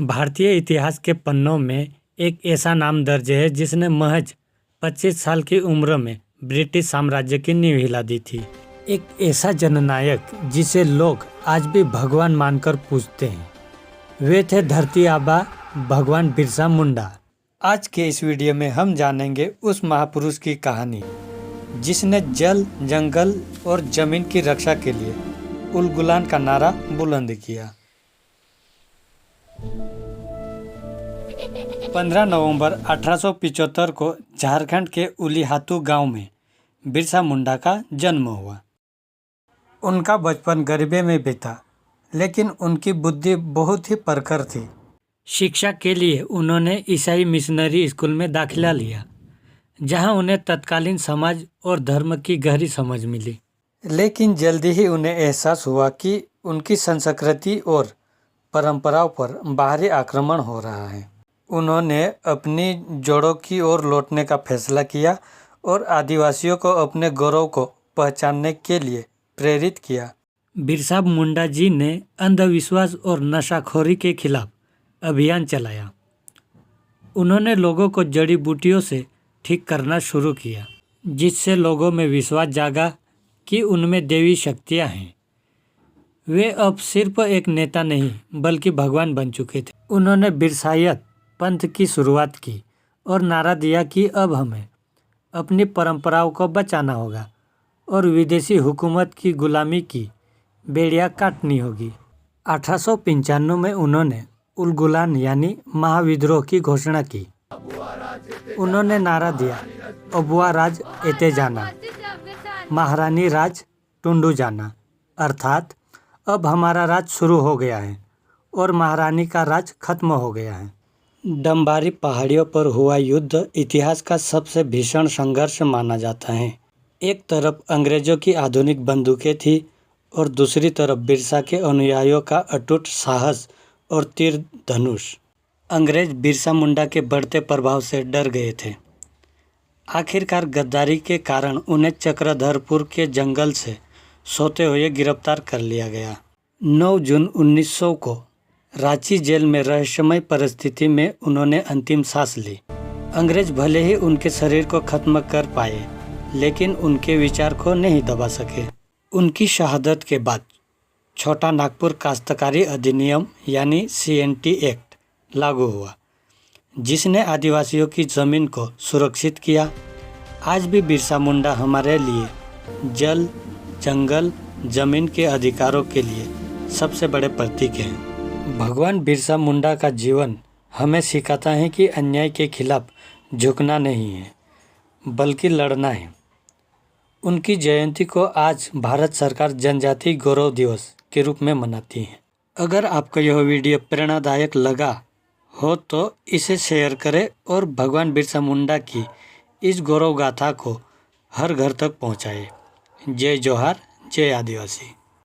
भारतीय इतिहास के पन्नों में एक ऐसा नाम दर्ज है जिसने महज 25 साल की उम्र में ब्रिटिश साम्राज्य की नींव हिला दी थी। एक ऐसा जननायक जिसे लोग आज भी भगवान मानकर पूजते हैं। वे थे धरती आबा भगवान बिरसा मुंडा। आज के इस वीडियो में हम जानेंगे उस महापुरुष की कहानी जिसने जल, जंगल और जमीन की रक्षा के लिए उल गुलान का नारा बुलंद किया। 15 नवंबर 1875 को झारखंड के उलीहातू गांव में बिरसा मुंडा का जन्म हुआ। उनका बचपन गरीबी में बीता, लेकिन उनकी बुद्धि बहुत ही प्रखर थी। शिक्षा के लिए उन्होंने ईसाई मिशनरी स्कूल में दाखिला लिया, जहां उन्हें तत्कालीन समाज और धर्म की गहरी समझ मिली। लेकिन जल्दी ही उन्हें एहसास हुआ कि उनकी संस्कृति और परंपराओं पर बाहरी आक्रमण हो रहा है। उन्होंने अपनी जड़ों की ओर लौटने का फैसला किया और आदिवासियों को अपने गौरव को पहचानने के लिए प्रेरित किया। बिरसा मुंडा जी ने अंधविश्वास और नशाखोरी के खिलाफ अभियान चलाया। उन्होंने लोगों को जड़ी बूटियों से ठीक करना शुरू किया, जिससे लोगों में विश्वास जागा कि उनमें देवी शक्तियां हैं। वे अब सिर्फ एक नेता नहीं बल्कि भगवान बन चुके थे। उन्होंने बिरसायत पंथ की शुरुआत की और नारा दिया कि अब हमें अपनी परंपराओं को बचाना होगा और विदेशी हुकूमत की गुलामी की बेड़ियां काटनी होगी। 1895 में उन्होंने उल गुलान यानी महाविद्रोह की घोषणा की। उन्होंने नारा दिया, अबुआ राज एते जाना, महारानी राज टुंडू जाना, अर्थात अब हमारा राज शुरू हो गया है और महारानी का राज खत्म हो गया है। डंबारी पहाड़ियों पर हुआ युद्ध इतिहास का सबसे भीषण संघर्ष माना जाता है। एक तरफ अंग्रेजों की आधुनिक बंदूकें थी और दूसरी तरफ बिरसा के अनुयायियों का अटूट साहस और तीर धनुष। अंग्रेज बिरसा मुंडा के बढ़ते प्रभाव से डर गए थे। आखिरकार गद्दारी के कारण उन्हें चक्रधरपुर के जंगल से सोते हुए गिरफ्तार कर लिया गया। 9 जून 1900 को रांची जेल में रहस्यमय परिस्थिति में उन्होंने अंतिम सांस ली। अंग्रेज भले ही उनके शरीर को खत्म कर पाए, लेकिन उनके विचार को नहीं दबा सके। उनकी शहादत के बाद छोटा नागपुर काश्तकारी अधिनियम यानी CNT एक्ट लागू हुआ, जिसने आदिवासियों की ज़मीन को सुरक्षित किया। आज भी बिरसा मुंडा हमारे लिए जल, जंगल, जमीन के अधिकारों के लिए सबसे बड़े प्रतीक हैं। भगवान बिरसा मुंडा का जीवन हमें सिखाता है कि अन्याय के खिलाफ झुकना नहीं है, बल्कि लड़ना है। उनकी जयंती को आज भारत सरकार जनजातीय गौरव दिवस के रूप में मनाती है। अगर आपको यह वीडियो प्रेरणादायक लगा हो तो इसे शेयर करें और भगवान बिरसा मुंडा की इस गौरव गाथा को हर घर तक पहुंचाएं। जय जोहार, जय आदिवासी।